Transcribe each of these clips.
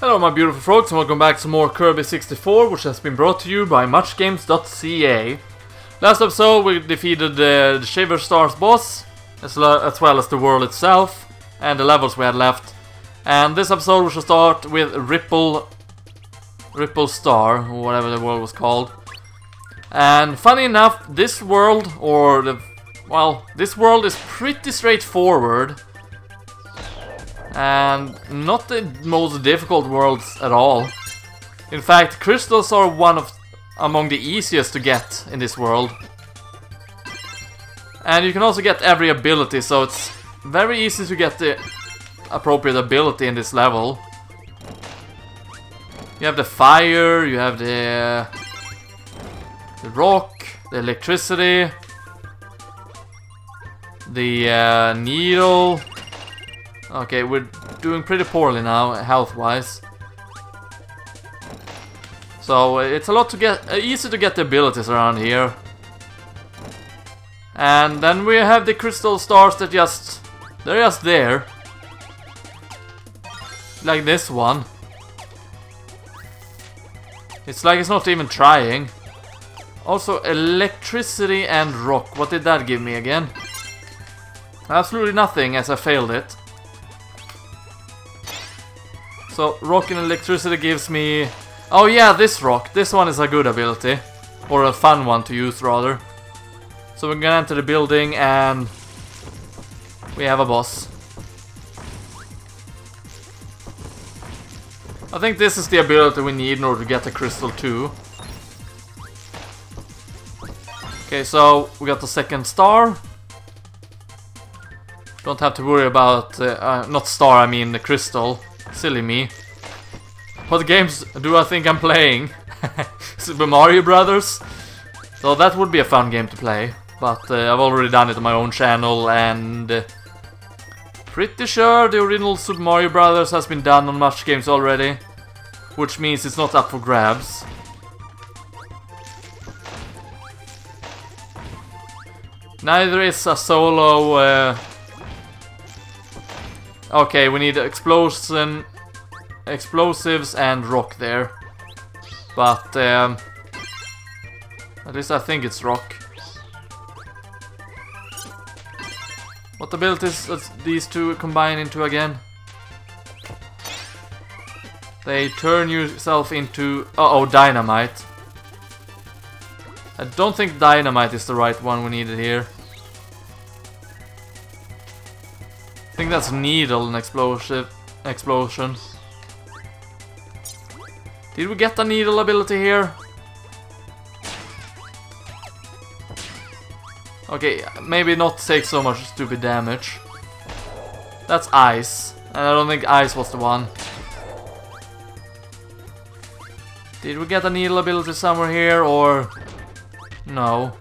Hello my beautiful folks and welcome back to more Kirby 64, which has been brought to you by Muchgames.ca. Last episode we defeated the Shaver Stars boss, as well as the world itself, and the levels we had left. And this episode we shall start with Ripple Star, or whatever the world was called. And funny enough, this world, this world is pretty straightforward. And not the most difficult worlds at all. In fact, crystals are among the easiest to get in this world. And you can also get every ability, so it's very easy to get the appropriate ability in this level. You have the fire, you have the rock, the electricity, the needle. Okay, we're doing pretty poorly now, health-wise. So it's a lot to get, easy to get the abilities around here. And then we have the crystal stars that they're just there. Like this one. It's like it's not even trying. Also, electricity and rock. What did that give me again? Absolutely nothing, as I failed it. So, rock and electricity gives me... Oh yeah, this rock. This one is a good ability. Or a fun one to use, rather. So we're gonna enter the building and... we have a boss. I think this is the ability we need in order to get the crystal too. Okay, so we got the second star. Don't have to worry about... not star, I mean the crystal. Silly me. What games do I think I'm playing? Super Mario Brothers? So that would be a fun game to play. But I've already done it on my own channel and... pretty sure the original Super Mario Brothers has been done on Muchgames already. Which means it's not up for grabs. Neither is a solo... Okay, we need explosives and rock there. But, at least I think it's rock. What abilities does these two combine into again? They turn yourself into... Uh-oh, dynamite. I don't think dynamite is the right one we needed here. I think that's needle and explosion. Did we get the needle ability here? Okay, maybe not take so much stupid damage. That's ice, and I don't think ice was the one. Did we get a needle ability somewhere here, or... no?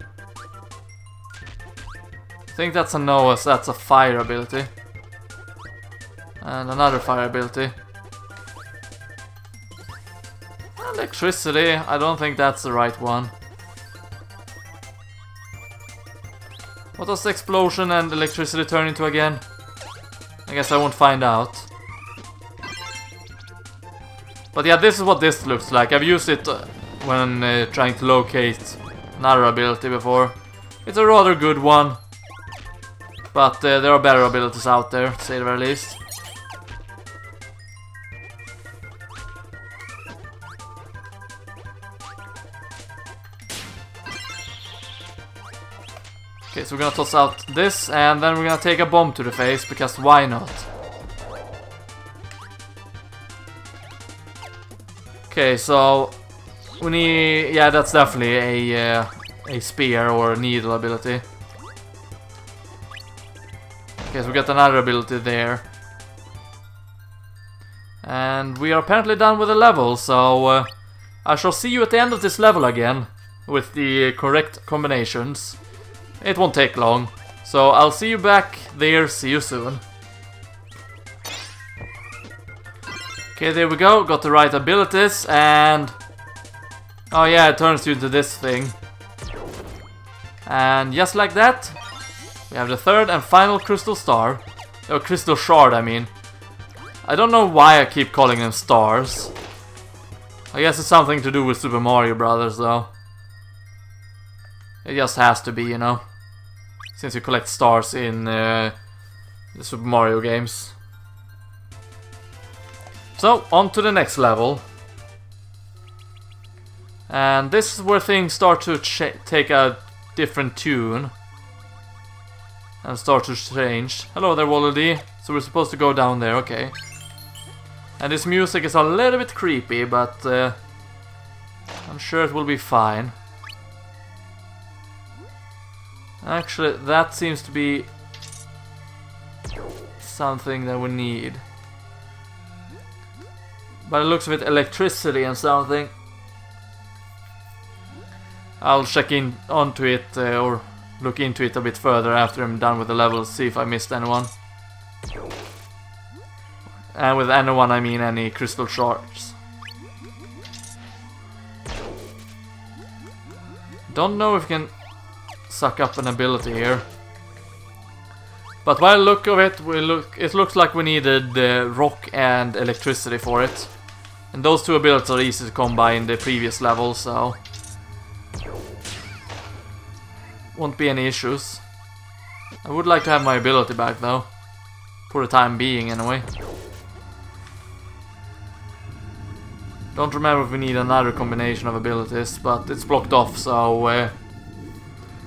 I think that's a no, as that's a fire ability. And another fire ability. Electricity, I don't think that's the right one. What does explosion and electricity turn into again? I guess I won't find out. But yeah, this is what this looks like. I've used it when trying to locate another ability before. It's a rather good one. But there are better abilities out there, to say the very least. Okay, so we're gonna toss out this, and then we're gonna take a bomb to the face, because why not? Okay, so we need... yeah, that's definitely a spear or a needle ability. Okay, so we got another ability there. And we are apparently done with the level, so I shall see you at the end of this level again, with the correct combinations. It won't take long, so I'll see you back there, see you soon. Okay, there we go, got the right abilities, and... oh yeah, it turns you into this thing. And just like that, we have the third and final crystal star. Or crystal shard, I mean. I don't know why I keep calling them stars. I guess it's something to do with Super Mario Brothers, though. It just has to be, you know. Since you collect stars in the Super Mario games. So, on to the next level. And this is where things start to take a different tune. And start to change. Hello there, Wallaby. So we're supposed to go down there, okay. And this music is a little bit creepy, but I'm sure it will be fine. Actually, that seems to be something that we need. By the looks of it, electricity and something. I'll check in onto it or look into it a bit further after I'm done with the level, see if I missed anyone. And with anyone I mean any crystal shards. Don't know if we can suck up an ability here. But by the look of it, it looks like we needed rock and electricity for it. And those two abilities are easy to come by in the previous level, so won't be any issues. I would like to have my ability back though. For the time being anyway. Don't remember if we need another combination of abilities, but it's blocked off, so I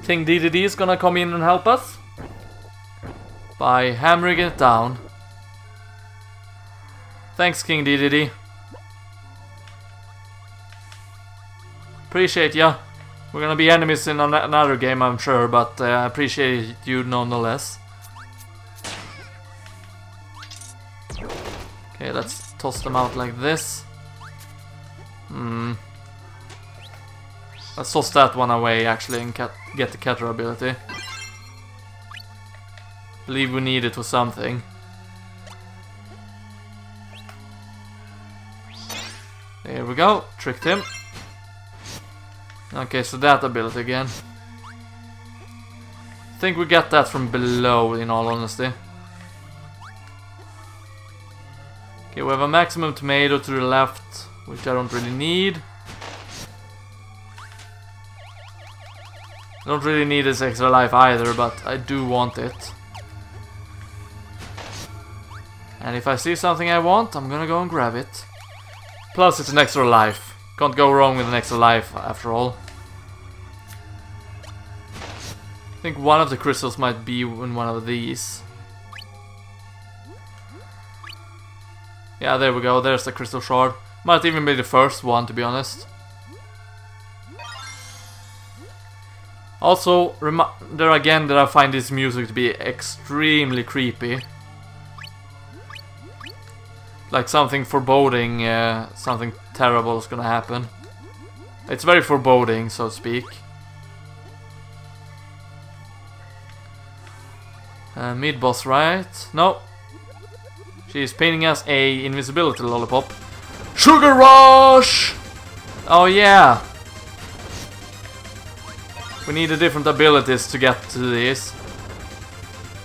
think DDD is gonna come in and help us by hammering it down. Thanks, King DDD. Appreciate ya. We're gonna be enemies in another game, I'm sure, but I appreciate you nonetheless. Okay, let's toss them out like this. Let's toss that one away actually and get the Catter ability. Believe we need it for something. There we go, tricked him. Okay, so that ability again. I think we get that from below, in all honesty. Okay, we have a maximum tomato to the left, which I don't really need. I don't really need this extra life either, but I do want it. And if I see something I want, I'm gonna go and grab it. Plus it's an extra life. Can't go wrong with an extra life, after all. I think one of the crystals might be in one of these. Yeah, there we go, there's the crystal shard. Might even be the first one, to be honest. Also, there again that I find this music to be extremely creepy. Like something foreboding, something terrible is gonna happen. It's very foreboding, so to speak. Mid-boss, right? No. She's painting us a invisibility lollipop. Sugar Rush! Oh yeah! We needed different abilities to get to this.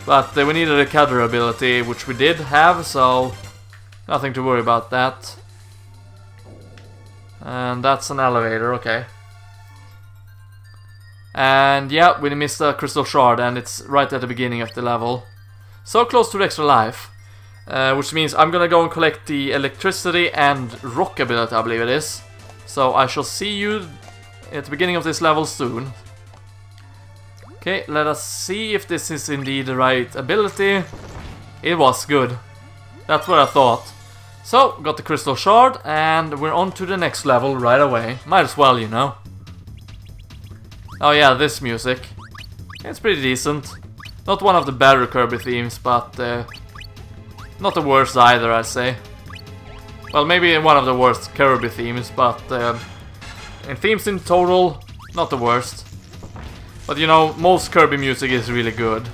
But we needed a Cutter ability, which we did have, so nothing to worry about that. And that's an elevator, okay. And yeah, we missed a crystal shard, and it's right at the beginning of the level. So close to the extra life. Which means I'm gonna go and collect the electricity and rock ability, I believe it is. So I shall see you at the beginning of this level soon. Okay, let us see if this is indeed the right ability. It was good. That's what I thought. So, got the crystal shard, and we're on to the next level right away. Might as well, you know. Oh yeah, this music. It's pretty decent. Not one of the better Kirby themes, but not the worst either, I'd say. Well, maybe one of the worst Kirby themes, but in themes in total, not the worst. But you know, most Kirby music is really good.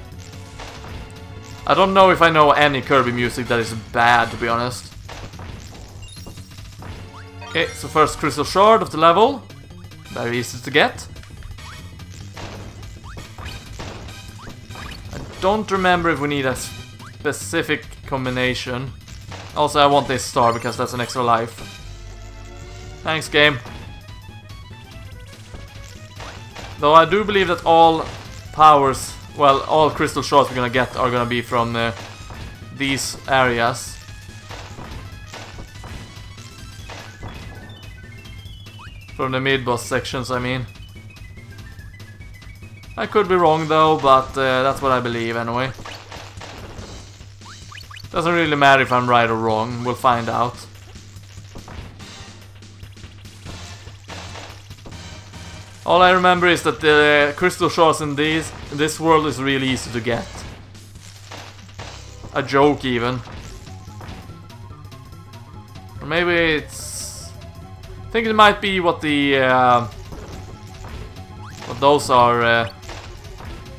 I don't know if I know any Kirby music that is bad, to be honest. Okay, so first crystal shard of the level. Very easy to get. I don't remember if we need a specific combination. Also, I want this star because that's an extra life. Thanks, game. Though I do believe that all powers, well, all crystal shards we're gonna get are gonna be from these areas. From the mid-boss sections, I mean. I could be wrong though, but that's what I believe anyway. Doesn't really matter if I'm right or wrong, we'll find out. All I remember is that the crystal shards in this world is really easy to get. A joke even. Or maybe it's... I think it might be what the... what those are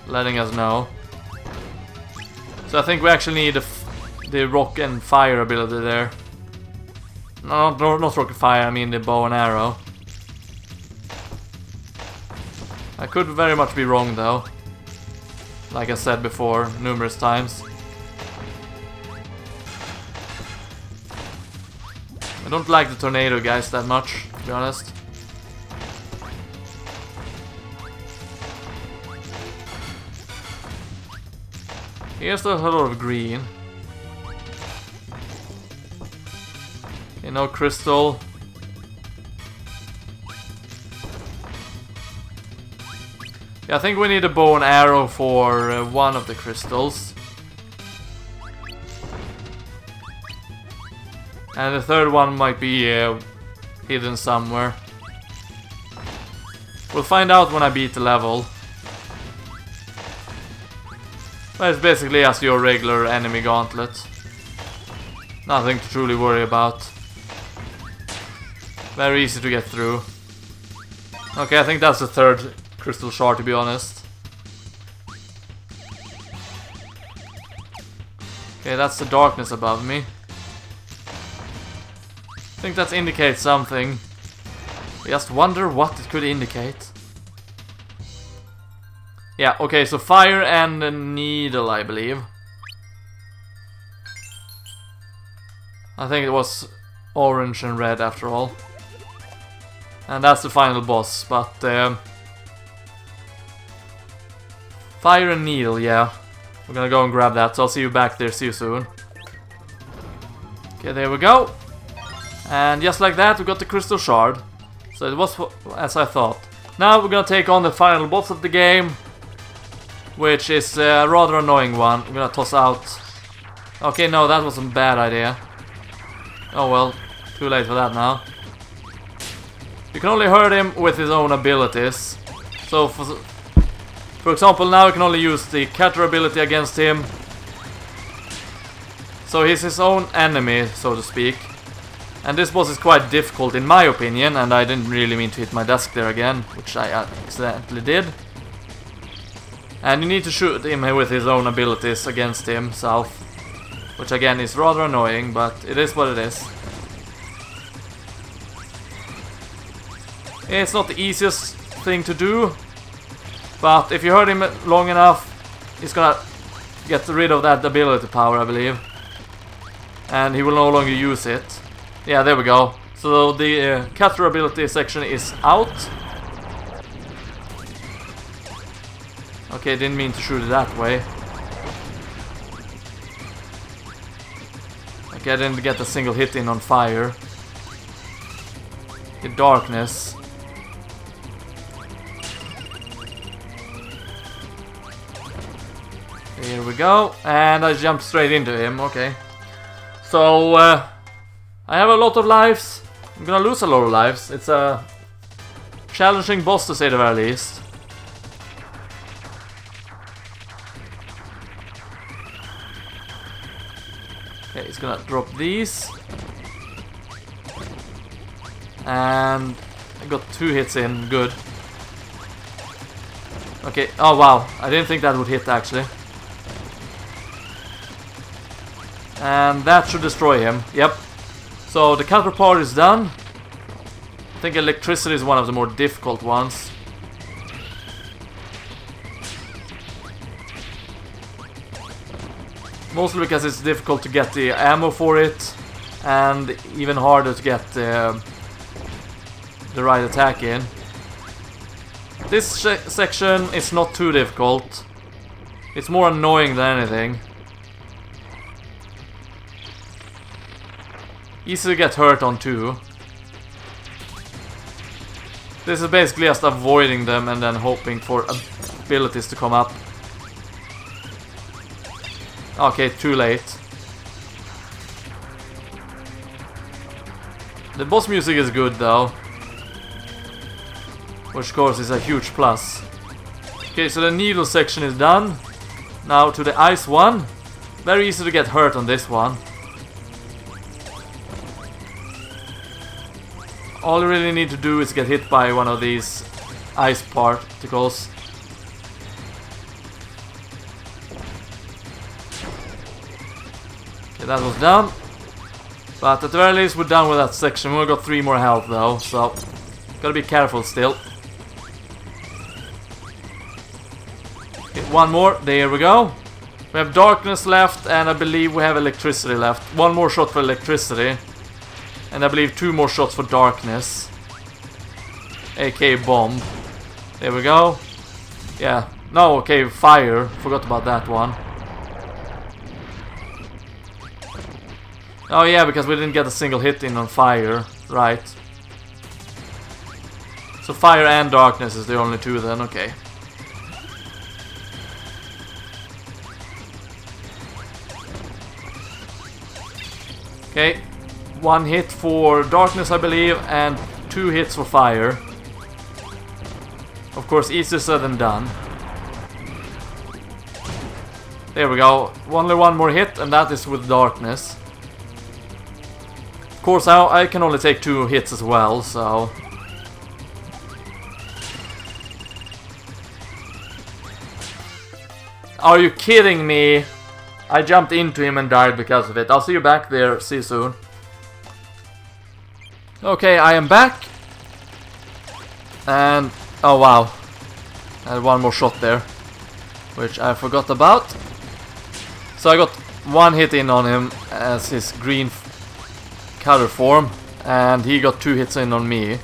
letting us know. So I think we actually need the rock and fire ability there. No, not rock and fire, I mean the bow and arrow. I could very much be wrong though. Like I said before, numerous times. I don't like the tornado guys that much, to be honest. Here's a lot of green. Okay, no crystal. Yeah, I think we need a bow and arrow for one of the crystals. And the third one might be hidden somewhere. We'll find out when I beat the level. But it's basically just your regular enemy gauntlet. Nothing to truly worry about. Very easy to get through. Okay, I think that's the third crystal shard, to be honest. Okay, that's the darkness above me. I think that indicates something. I just wonder what it could indicate. Yeah, okay, so fire and a needle, I believe. I think it was orange and red after all. And that's the final boss, but... fire and needle, yeah. We're gonna go and grab that, so I'll see you back there, see you soon. Okay, there we go. And just like that, we got the crystal shard. So it was as I thought. Now we're gonna take on the final boss of the game, which is a rather annoying one. I'm gonna toss out... Okay, no, that was a bad idea. Oh well, too late for that now. You can only hurt him with his own abilities. So, for example, now you can only use the Cutter ability against him. So he's his own enemy, so to speak. And this boss is quite difficult in my opinion, and I didn't really mean to hit my desk there again, which I accidentally did. And you need to shoot him with his own abilities against himself, which again is rather annoying, but it is what it is. It's not the easiest thing to do, but if you hurt him long enough, he's gonna get rid of that ability power, I believe. And he will no longer use it. Yeah, there we go. So the Cutter ability section is out. Okay, didn't mean to shoot it that way. Okay, I didn't get a single hit in on fire. The darkness. Here we go, and I jumped straight into him, okay. So, I have a lot of lives. I'm gonna lose a lot of lives. It's a challenging boss to say the very least. Okay, he's gonna drop these. And I got 2 hits in, good. Okay, oh wow, I didn't think that would hit actually. And that should destroy him, yep. So the counter part is done. I think electricity is one of the more difficult ones. Mostly because it's difficult to get the ammo for it. and even harder to get the right attack in. This section is not too difficult. It's more annoying than anything. Easy to get hurt on too. This is basically just avoiding them and then hoping for abilities to come up. Okay, too late. The boss music is good though, which of course is a huge plus. Okay, so the needle section is done. Now to the ice one. Very easy to get hurt on this one. All you really need to do is get hit by one of these ice particles. Okay, that was done. But at the very least we're done with that section. We've got 3 more health though, so gotta be careful still. Okay, one more, there we go. We have darkness left and I believe we have electricity left. 1 more shot for electricity. And I believe 2 more shots for darkness. AK bomb. There we go. Yeah. No, okay, fire. Forgot about that one. Oh yeah, because we didn't get a single hit in on fire. Right. So fire and darkness is the only 2 then, okay. Okay. 1 hit for darkness, I believe, and 2 hits for fire. Of course, easier said than done. There we go. Only 1 more hit, and that is with darkness. Of course, I can only take 2 hits as well, so... Are you kidding me? I jumped into him and died because of it. I'll see you back there. See you soon. Okay, I am back. And... oh wow. I had 1 more shot there, which I forgot about. So I got 1 hit in on him as his green cutter form. And he got 2 hits in on me.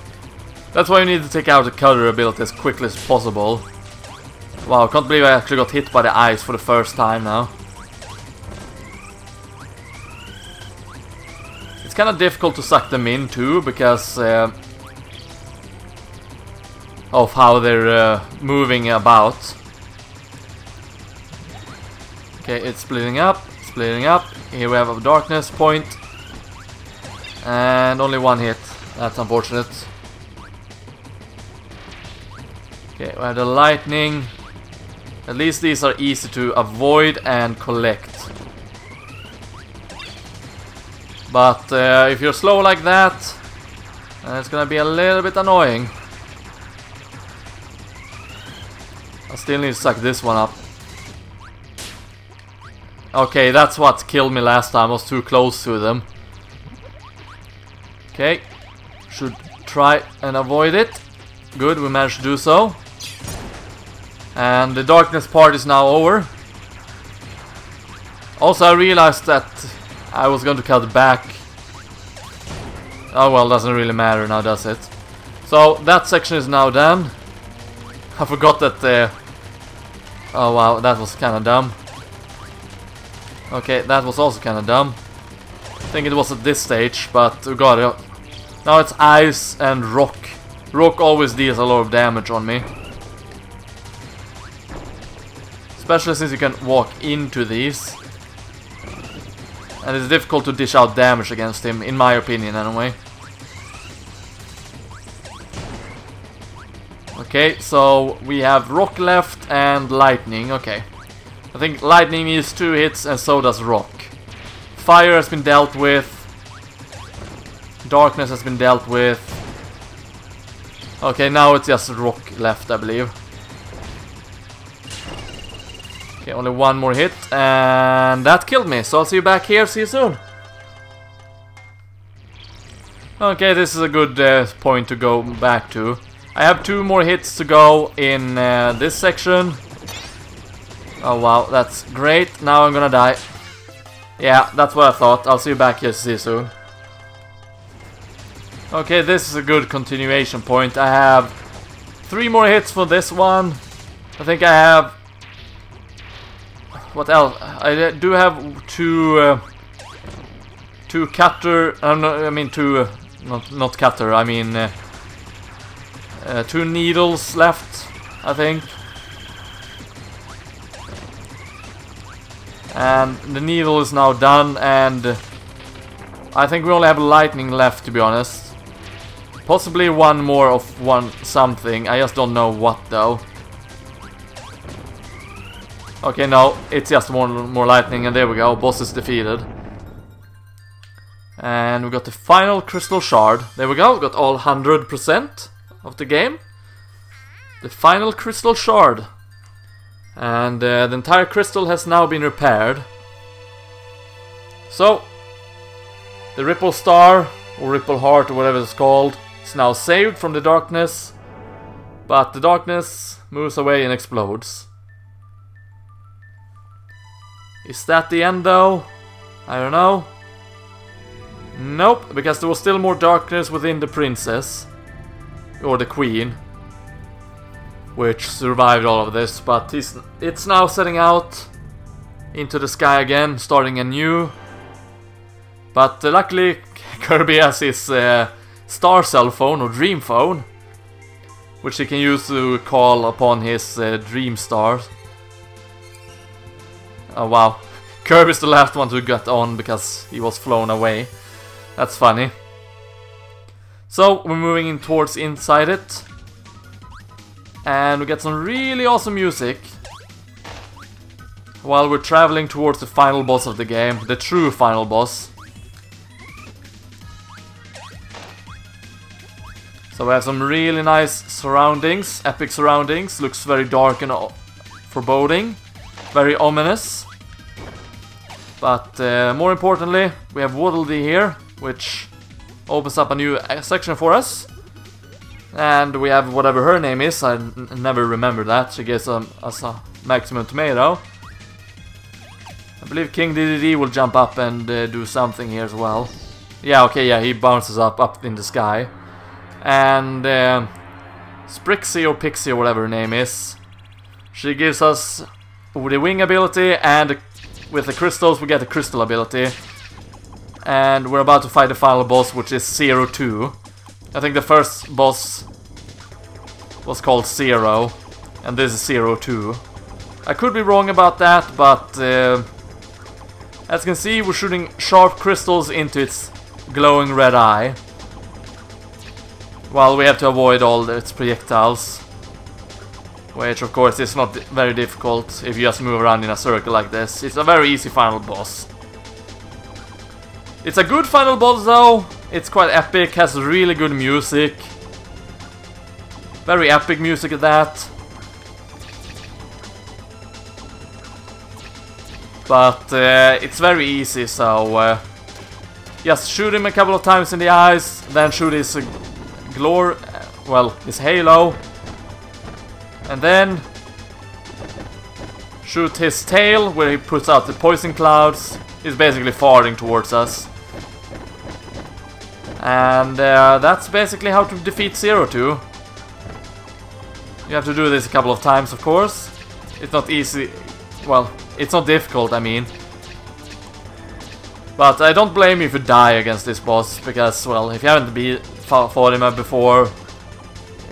That's why you need to take out the cutter ability as quickly as possible. Wow, can't believe I actually got hit by the ice for the first time now. It's kind of difficult to suck them in too, because of how they're moving about. Okay, it's splitting up, splitting up. Here we have a darkness point. And only 1 hit. That's unfortunate. Okay, we have the lightning. At least these are easy to avoid and collect. But if you're slow like that, it's gonna be a little bit annoying. I still need to suck this one up. Okay, that's what killed me last time. I was too close to them. Okay, should try and avoid it. Good, we managed to do so. And the darkness part is now over. Also, I realized that I was going to cut back. Oh well, doesn't really matter now, does it? So that section is now done. I forgot that. Oh wow, that was kind of dumb. Okay, that was also kind of dumb. I think it was at this stage, but we got it. Now it's ice and rock. Rock always deals a lot of damage on me. Especially since you can walk into these. And it's difficult to dish out damage against him, in my opinion anyway. Okay, so we have rock left and lightning, okay. I think lightning needs 2 hits and so does rock. Fire has been dealt with. Darkness has been dealt with. Okay, now it's just rock left, I believe. Okay, only 1 more hit, and that killed me, so I'll see you back here, see you soon. Okay, this is a good point to go back to. I have 2 more hits to go in this section. Oh wow, that's great, now I'm gonna die. Yeah, that's what I thought, I'll see you back here, see you soon. Okay, this is a good continuation point. I have 3 more hits for this one. I think I have... What else? I do have 2 cutter... not cutter, I mean... 2 needles left, I think. And the needle is now done, and I think we only have lightning left, to be honest. Possibly one more of something. I just don't know what though. Okay, no, it's just more lightning, and there we go. Boss is defeated. And we got the final crystal shard. There we go. We got all 100% of the game. The final crystal shard. And the entire crystal has now been repaired. So, the Ripple Star, or Ripple Heart, or whatever it's called, is now saved from the darkness. But the darkness moves away and explodes. Is that the end though? I don't know. Nope, because there was still more darkness within the princess. Or the queen. Which survived all of this, but it's now setting out into the sky again, starting anew. But luckily Kirby has his star cell phone, or dream phone, which he can use to call upon his dream stars. Oh wow, Kirby's the last one to get on because he was flown away. That's funny. So we're moving in towards inside it. And we get some really awesome music while we're traveling towards the final boss of the game, the true final boss. So we have some really nice surroundings, epic surroundings. Looks very dark and foreboding, very ominous. But more importantly, we have Waddle-Dee here, which opens up a new section for us. And we have whatever her name is, I never remember that. She gives us a maximum tomato. I believe King DDD will jump up and do something here as well. Yeah, okay, yeah, he bounces up in the sky. And Sprixie or Pixie or whatever her name is, she gives us the wing ability, and with the crystals we get the crystal ability. And we're about to fight the final boss, which is 02. I think the first boss was called 0, and this is 02. I could be wrong about that, but as you can see, we're shooting sharp crystals into its glowing red eye. While we have to avoid all its projectiles. Which of course is not very difficult if you just move around in a circle like this. It's a very easy final boss. It's a good final boss though. It's quite epic, has really good music. Very epic music at that. But it's very easy, so just shoot him a couple of times in the eyes, then shoot his his halo, and then shoot his tail where he puts out the poison clouds. He's basically farting towards us. And that's basically how to defeat 02. You have to do this a couple of times, of course. It's not easy. Well, it's not difficult, I mean. But I don't blame you if you die against this boss, because, well, if you haven't fought him before,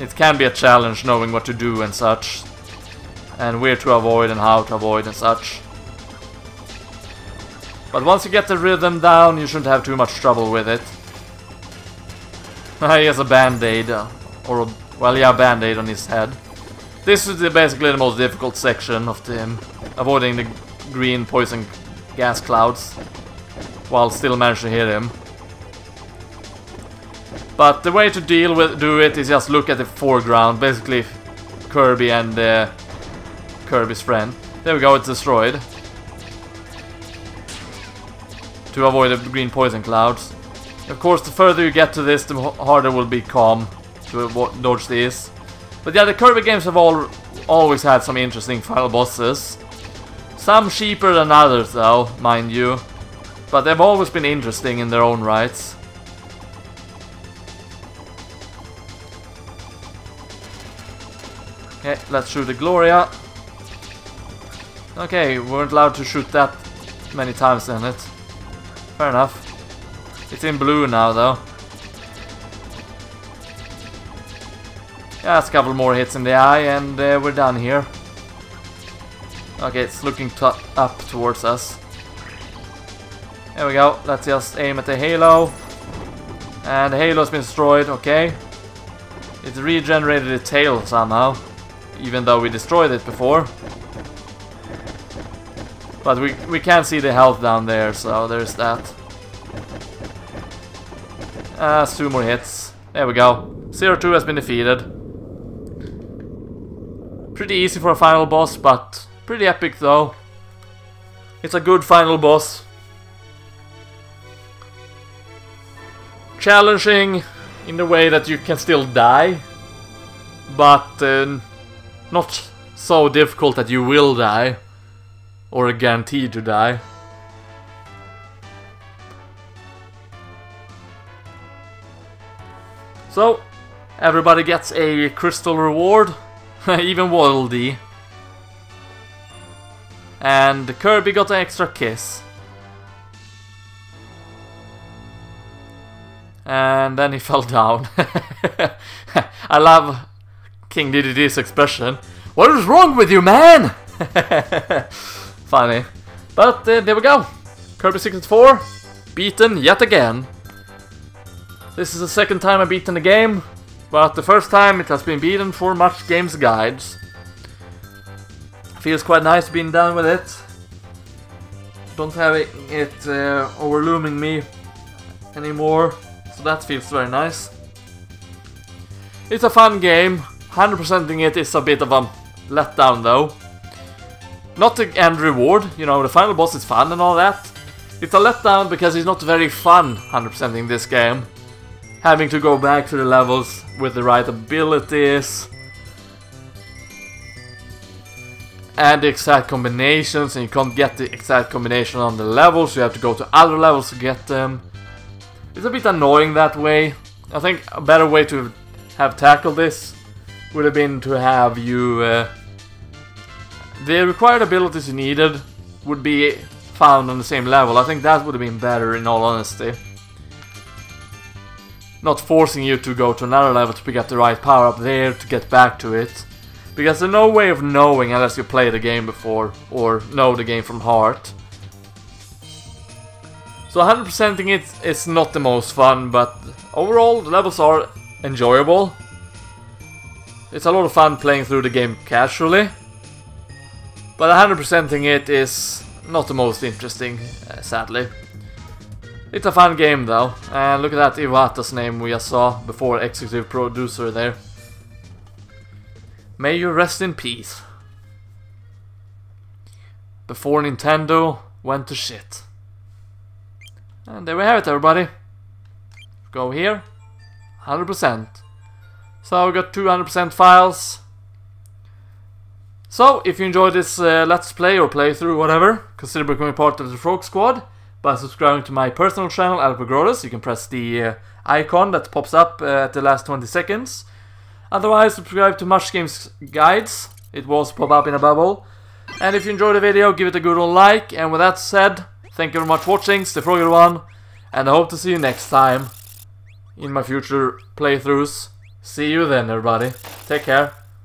it can be a challenge knowing what to do and such. And where to avoid and how to avoid and such. But once you get the rhythm down, you shouldn't have too much trouble with it. He has a band-aid, or, well, yeah, a band-aid on his head. This is basically the most difficult section of him, avoiding the green poison gas clouds, while still managing to hit him. But the way to do it is just look at the foreground, basically Kirby and Kirby's friend. There we go, it's destroyed. To avoid the green poison clouds. Of course, the further you get to this, the harder it will become to dodge these. But yeah, the Kirby games have always had some interesting final bosses. Some cheaper than others though, mind you. But they've always been interesting in their own rights. Okay, let's shoot the Gloria. Okay, we weren't allowed to shoot that many times in it. Fair enough. It's in blue now though. Yeah, it's a couple more hits in the eye and we're done here. Okay, it's looking up towards us. There we go. Let's just aim at the halo. And the halo's been destroyed, okay. It regenerated its tail somehow. Even though we destroyed it before. But we can't see the health down there, so there's that. That's 2 more hits. There we go. 0-2 has been defeated. Pretty easy for a final boss, but pretty epic though. It's a good final boss. Challenging in the way that you can still die, but not so difficult that you will die or are guaranteed to die. So everybody gets a crystal reward, even Waddle Dee. And Kirby got an extra kiss. And then he fell down. I love King Dedede's expression. What is wrong with you, man? Funny. But there we go. Kirby 64 beaten yet again. This is the second time I've beaten the game, but the first time it has been beaten for Muchgamesguides. Feels quite nice being done with it. Don't have it overlooming me anymore, so that feels very nice. It's a fun game. 100%ing it is a bit of a letdown though. Not the end reward, you know, the final boss is fun and all that. It's a letdown because it's not very fun 100%ing this game. Having to go back to the levels with the right abilities. And the exact combinations, and you can't get the exact combination on the levels, you have to go to other levels to get them. It's a bit annoying that way. I think a better way to have tackled this would have been to have you... the required abilities you needed would be found on the same level. I think that would have been better in all honesty. Not forcing you to go to another level to pick up the right power up there to get back to it. Because there's no way of knowing unless you play the game before or know the game from heart. So 100%ing it is not the most fun, but overall the levels are enjoyable. It's a lot of fun playing through the game casually. But 100%ing it is not the most interesting, sadly. It's a fun game though, and look at that Iwata's name we just saw before, executive producer there. May you rest in peace. Before Nintendo went to shit. And there we have it, everybody. Go here, 100%. So we got 200% files. So if you enjoyed this Let's Play or playthrough, whatever, consider becoming part of the Frog Squad by subscribing to my personal channel, LPGrodus. You can press the icon that pops up at the last 20 seconds. Otherwise, subscribe to Muchgamesguides. It will also pop up in a bubble. And if you enjoyed the video, give it a good old like. And with that said, thank you very much for watching. It's the Frogger One, and I hope to see you next time in my future playthroughs. See you then, everybody. Take care.